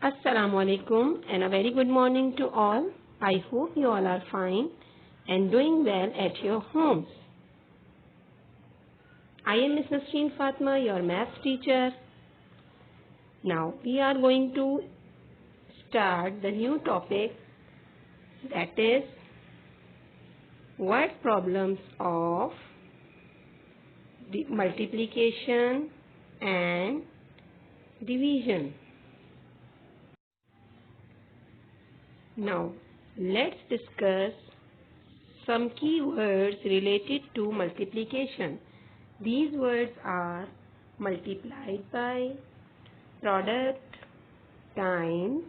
Assalamu alaikum and a very good morning to all. I hope you all are fine and doing well at your homes. I am Ms. Nasreen Fatma, your maths teacher. Now we are going to start the new topic, that is word problems of the multiplication and division. Now let's discuss some key words related to multiplication. These words are multiplied by, product, times,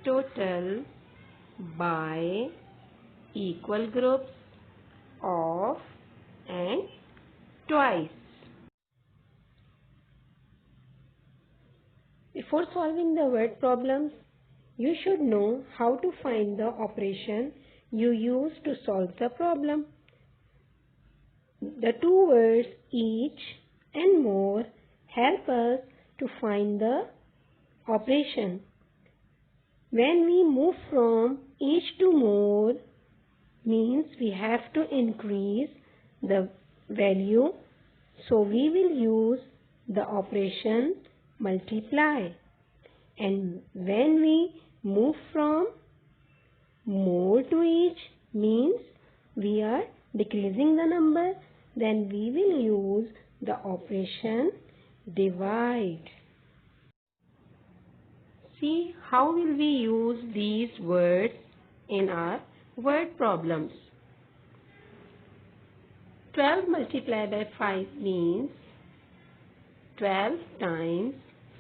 total, by, equal groups, of, and twice. Before solving the word problems, you should know how to find the operation you use to solve the problem. The two words each and more help us to find the operation. When we move from each to more, means we have to increase the value, so we will use the operation multiply. And when we move from more to each, means we are decreasing the number, then we will use the operation divide. See how will we use these words in our word problems. 12 multiplied by 5 means 12 times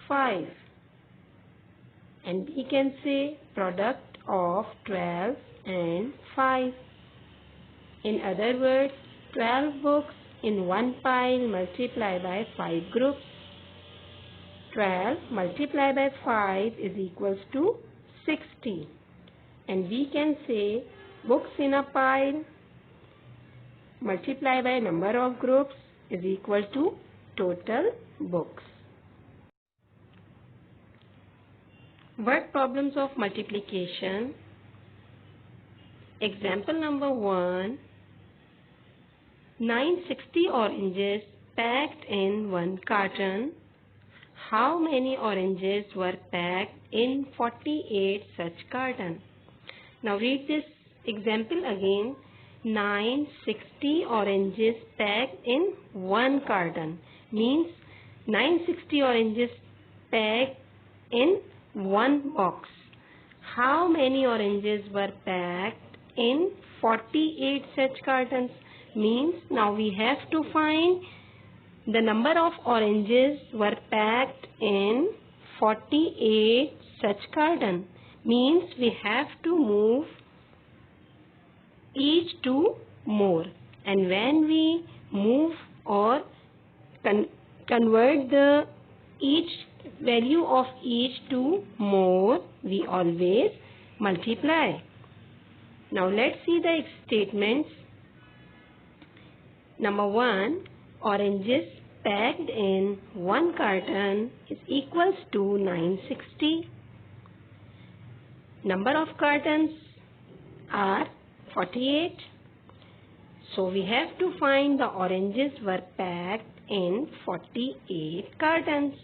5. And we can say product of 12 and 5. In other words, 12 books in one pile multiplied by 5 groups. 12 multiplied by 5 is equals to 60. And we can say books in a pile multiplied by number of groups is equal to total books. Word problems of multiplication. Example number 1. 960 oranges packed in one carton. How many oranges were packed in 48 such cartons? Now read this example again. 960 oranges packed in one carton means 960 oranges packed in one box. How many oranges were packed in 48 such cartons? Means now we have to find the number of oranges were packed in 48 such cartons. Means we have to move each to more. And when we move or convert the each value of each to more, we always multiply. Now let's see the statements. Number 1, oranges packed in one carton is equals to 960. Number of cartons are 48. So we have to find the oranges were packed in 48 cartons.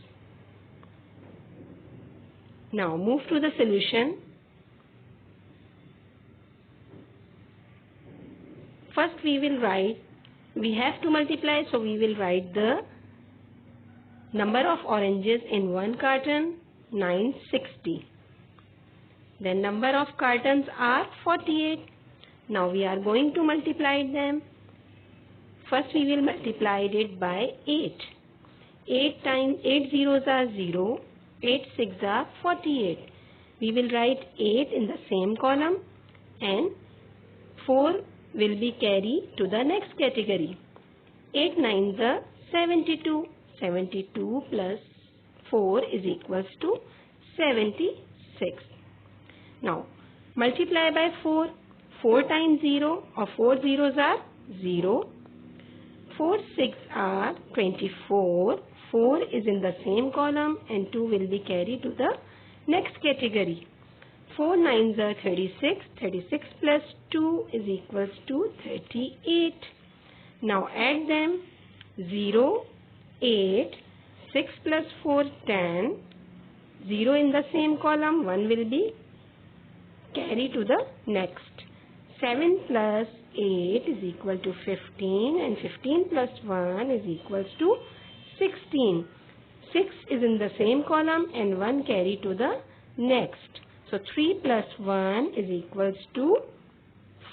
Now move to the solution. First we have to multiply, so we will write the number of oranges in one carton, 960. Then number of cartons are 48. Now we are going to multiply them. First we will multiply it by 8. 8 times 8 zeros are 0. 8 6 are 48. We will write 8 in the same column and 4 will be carried to the next category. 8 9s are 72. 72 plus 4 is equals to 76. Now multiply by 4. 4 times 0 or 4 zeros are 0. 4 6 are 24. 4 is in the same column and 2 will be carried to the Next category. 4 9s are 36. 36 plus 2 is equals to 38. Now add them. 0, 8, 6 plus 4, 10. 0 in the same column, 1 will be carried to the next. 7 plus 8 is equal to 15 and 15 plus 1 is equals to 16. 6 is in the same column and 1 carried to the next. So 3 plus 1 is equals to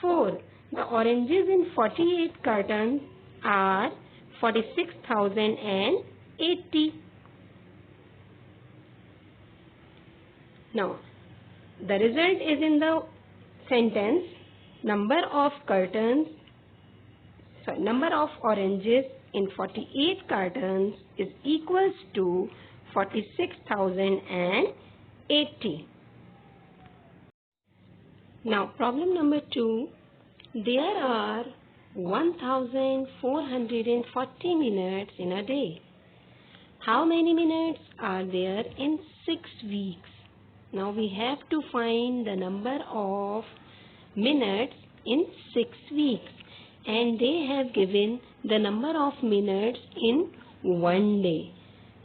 4. The oranges in 48 cartons are 46,080. Now, the result is in the sentence, number of oranges in 48 cartons is equals to 46,080. Now, problem number 2. There are 1,440 minutes in a day. How many minutes are there in 6 weeks? Now we have to find the number of minutes in 6 weeks, and they have given the number of minutes in 1 day.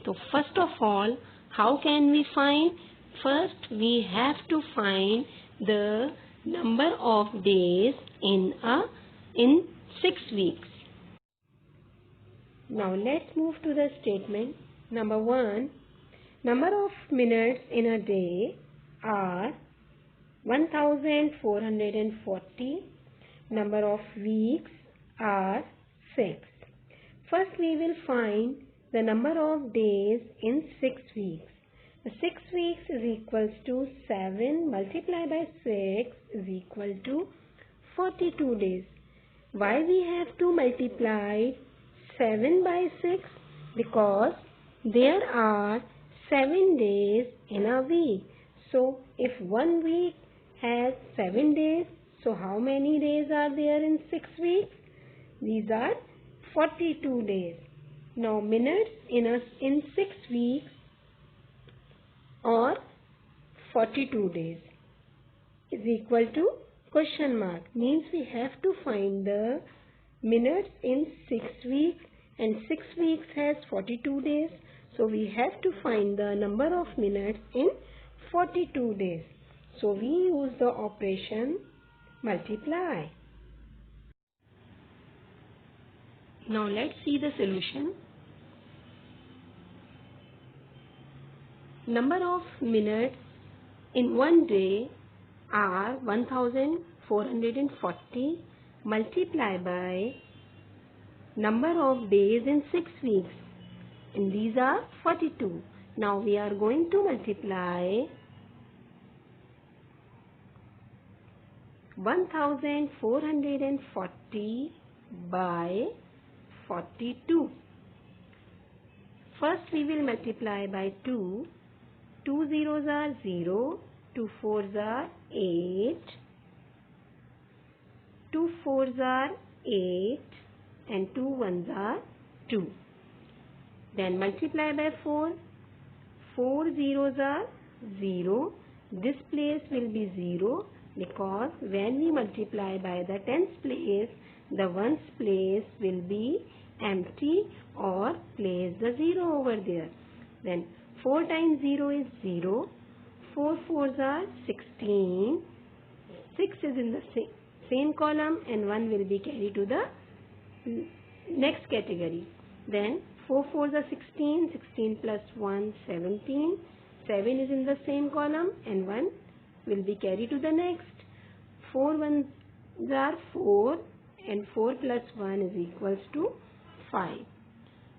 So first of all, how can we find? First we have to find the number of days in 6 weeks. Now let's move to the statement. Number 1. Number of minutes in a day are 1,440. Number of weeks are 6. First we will find the number of days in 6 weeks. The 6 weeks is equals to 7 multiplied by 6 is equal to 42 days. Why we have to multiply 7 by 6? Because there are 7 days in a week. So if 1 week has 7 days, so how many days are there in 6 weeks? These are 42 days. Now minutes in 6 weeks or 42 days is equal to question mark. Means we have to find the minutes in 6 weeks, and 6 weeks has 42 days. So we have to find the number of minutes in 42 days. So we use the operation multiply. Now let's see the solution. Number of minutes in 1 day are 1,440 multiplied by number of days in 6 weeks, and these are 42. Now we are going to multiply 1,440 by 42. First we will multiply by 2. 2 zeros are 0, 2 fours are 8, 2 fours are 8, and 2 ones are 2. Then multiply by 4. 4 zeros are 0. This place will be 0 because when we multiply by the tens place, the ones place will be empty or place the 0 over there. Then 4 times 0 is 0. 4 fours are 16. 6 is in the same column and 1 will be carried to the next category. Then 4 fours are 16. 16 plus 1, 17. 7 is in the same column and 1 will be carried to the next. 4 ones are 4 and 4 plus 1 is equals to 5.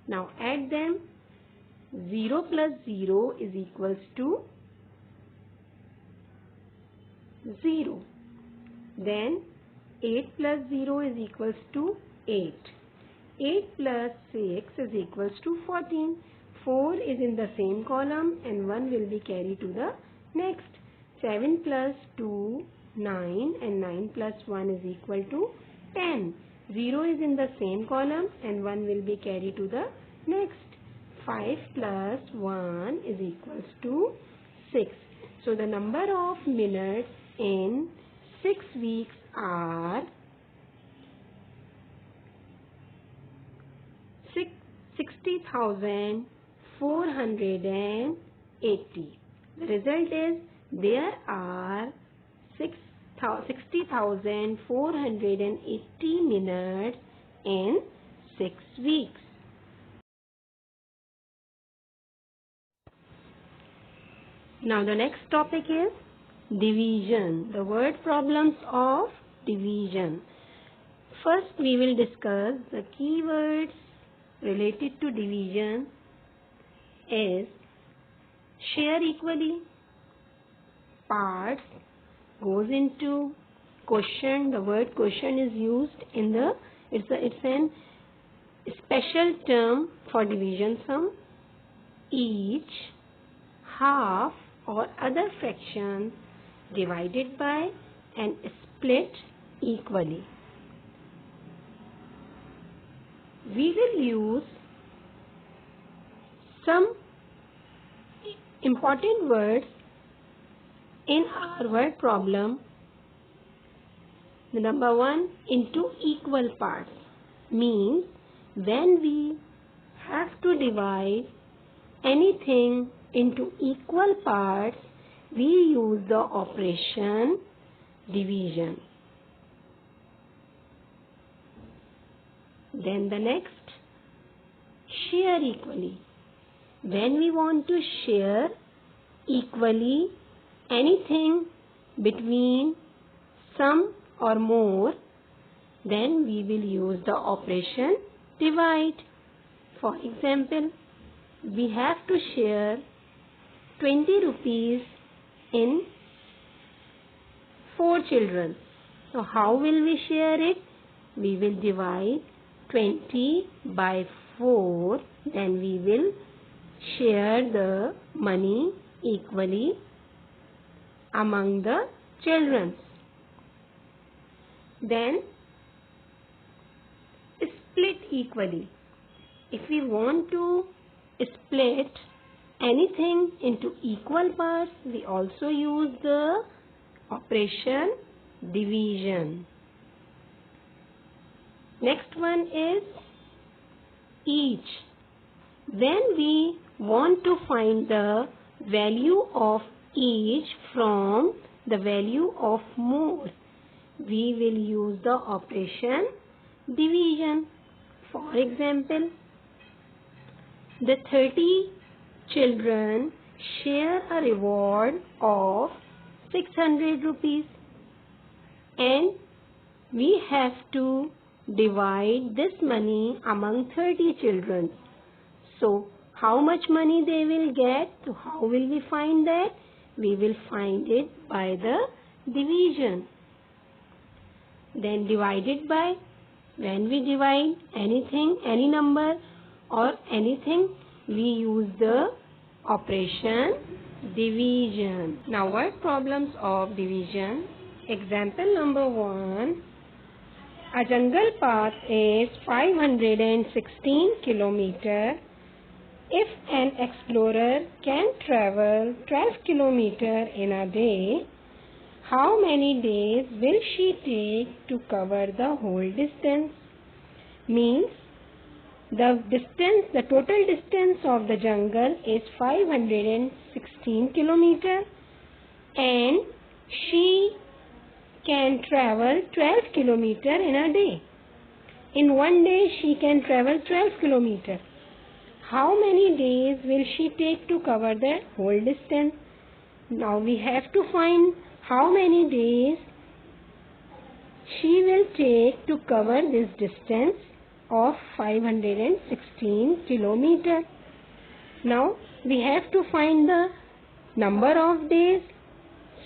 Now add them. 0 plus 0 is equals to 0. Then 8 plus 0 is equals to 8. 8 plus 6 is equals to 14. 4 is in the same column and 1 will be carried to the next. 7 plus 2, 9, and 9 plus 1 is equal to 10. 0 is in the same column and 1 will be carried to the next. 5 plus 1 is equals to 6. So the number of minutes in 6 weeks are 60,480. The result is there are 60,480 minutes in 6 weeks. Now the next topic is division. The word problems of division. First we will discuss the keywords related to division is share equally, parts, goes into, quotient. The word quotient is used in the it's an special term for division sum, each, half or other fractions divided by and split equally. We will use some important words in our word problem. The number one, into equal parts, means when we have to divide anything into equal parts, we use the operation division. Then the next, share equally. When we want to share equally anything between some or more, then we will use the operation divide. For example, we have to share 20 rupees in 4 children. So how will we share it? We will divide 20 by 4. Then we will share the money equally among the children. Then split equally. If we want to split anything into equal parts, we also use the operation division. Next one is each. When we want to find the value of each from the value of more, we will use the operation division. For example, the 30 children share a reward of 600 rupees and we have to divide this money among 30 children. So how much money they will get? So how will we find that? We will find it by the division. Then divided by. When we divide anything, any number or anything, we use the operation division. Now word problems of division. Example number 1. A jungle path is 516 kilometers. If an explorer can travel 12 kilometers in a day, how many days will she take to cover the whole distance? Means the total distance of the jungle is 516 kilometers and she can travel 12 kilometers in a day. In one day she can travel 12 kilometers. How many days will she take to cover the whole distance? Now we have to find how many days she will take to cover this distance of 516 kilometers. Now we have to find the number of days.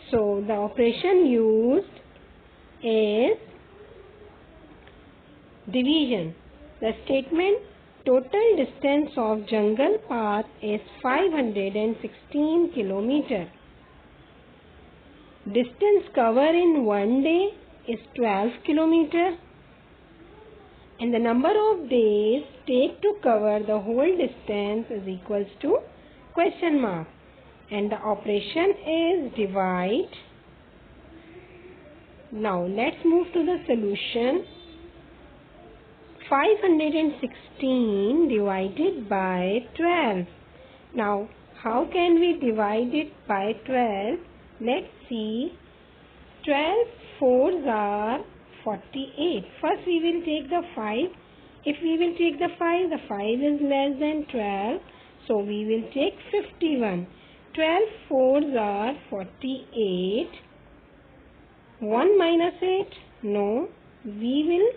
So the operation used is division. The statement total distance of jungle path is 516 kilometers. Distance covered in one day is 12 kilometers and the number of days take to cover the whole distance is equals to question mark. and the operation is divide. Now let's move to the solution. 516 divided by 12. Now how can we divide it by 12? Let's see. 12 fours are 48. First we will take the 5. If we will take the 5 is less than 12. So we will take 51. 12 fours are 48. 1 minus 8? No. We will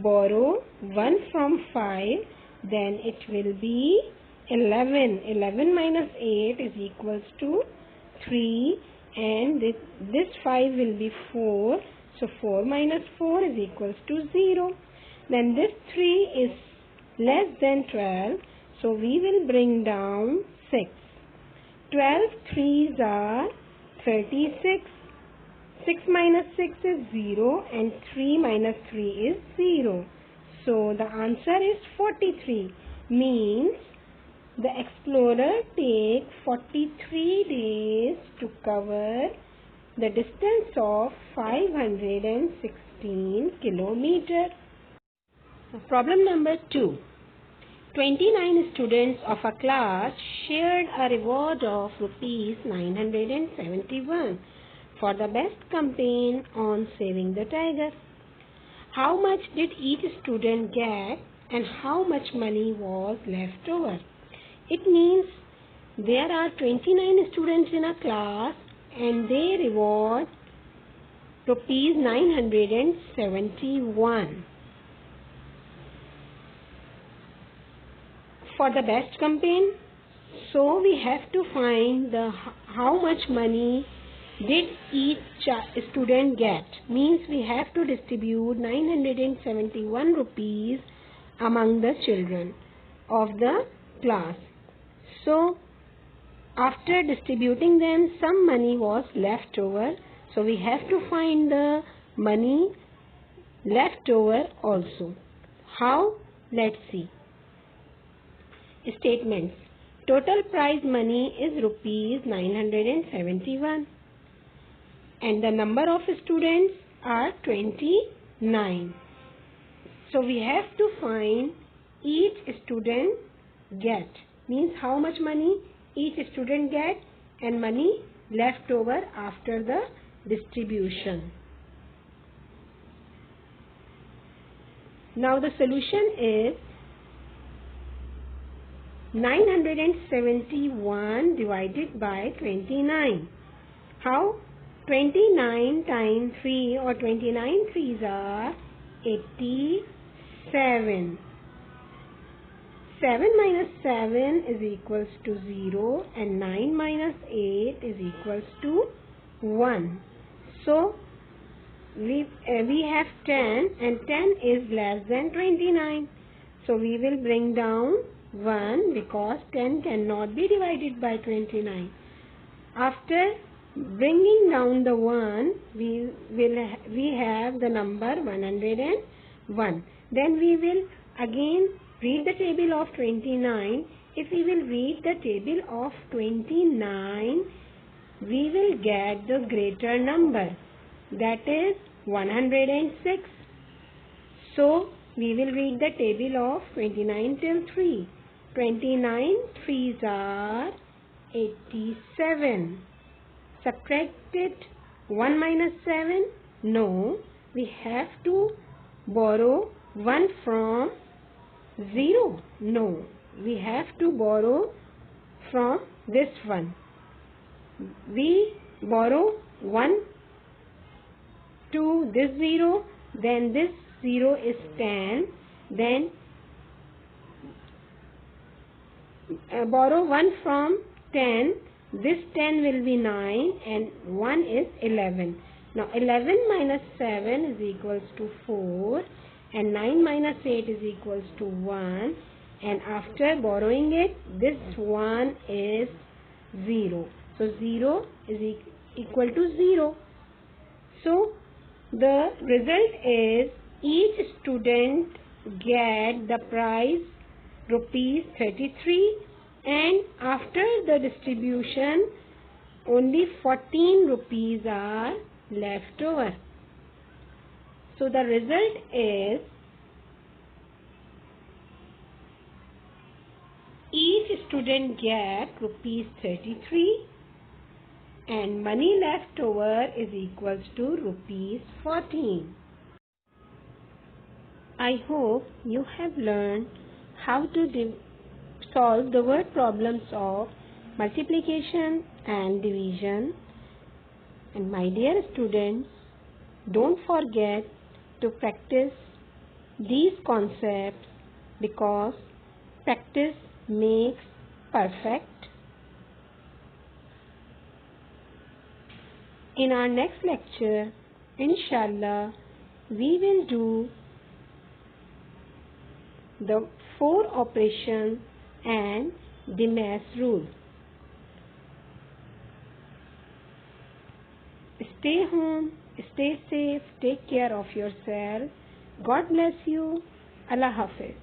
borrow 1 from 5. Then it will be 11. 11 minus 8 is equals to 3. And this 5 will be 4. So 4 minus 4 is equals to 0. Then this 3 is less than 12. So we will bring down 6. 12 threes are 36. 6 minus 6 is 0 and 3 minus 3 is 0. So the answer is 43. Means the explorer takes 43 days to cover the distance of 516 kilometers. Problem number 2. 29 students of a class shared a reward of rupees 971 for the best campaign on saving the tiger. How much did each student get and how much money was left over? It means there are 29 students in a class and they reward rupees 971 for the best campaign. So we have to find how much money did each student get. Means we have to distribute 971 rupees among the children of the class. So after distributing them, some money was left over. So we have to find the money left over also. How? Let's see. Statements. Total prize money is rupees 971 and the number of students are 29. So we have to find each student get. Means how much money each student get and money left over after the distribution. Now the solution is 971 divided by 29. How? 29 times 3 or 29 threes are 87. 7 minus 7 is equals to 0 and 9 minus 8 is equals to 1. So we have 10 and 10 is less than 29. So we will bring down 1 because 10 cannot be divided by 29. After bringing down the 1, we have the number 101. Then we will again read the table of 29. If we will read the table of 29, we will get the greater number, that is 106. So we will read the table of 29 till 3. 29 threes are 87. Subtract it. 1 minus 7? No. We have to borrow 1 from 0. No. We have to borrow from this one. We borrow 1 to this 0. Then this 0 is 10. Then borrow 1 from 10. This 10 will be 9 and 1 is 11. Now 11 minus 7 is equals to 4 and 9 minus 8 is equals to 1, and after borrowing it, this 1 is 0. So 0 is equal to 0. So the result is each student get the prize rupees 33, and after the distribution only 14 rupees are left over. So the result is each student get rupees 33 and money left over is equals to rupees 14. I hope you have learned how to solve the word problems of multiplication and division. And my dear students, don't forget to practice these concepts because practice makes perfect. In our next lecture, inshallah, we will do the 4 operations and the mass rule. Stay home, stay safe, take care of yourself. God bless you. Allah Hafiz.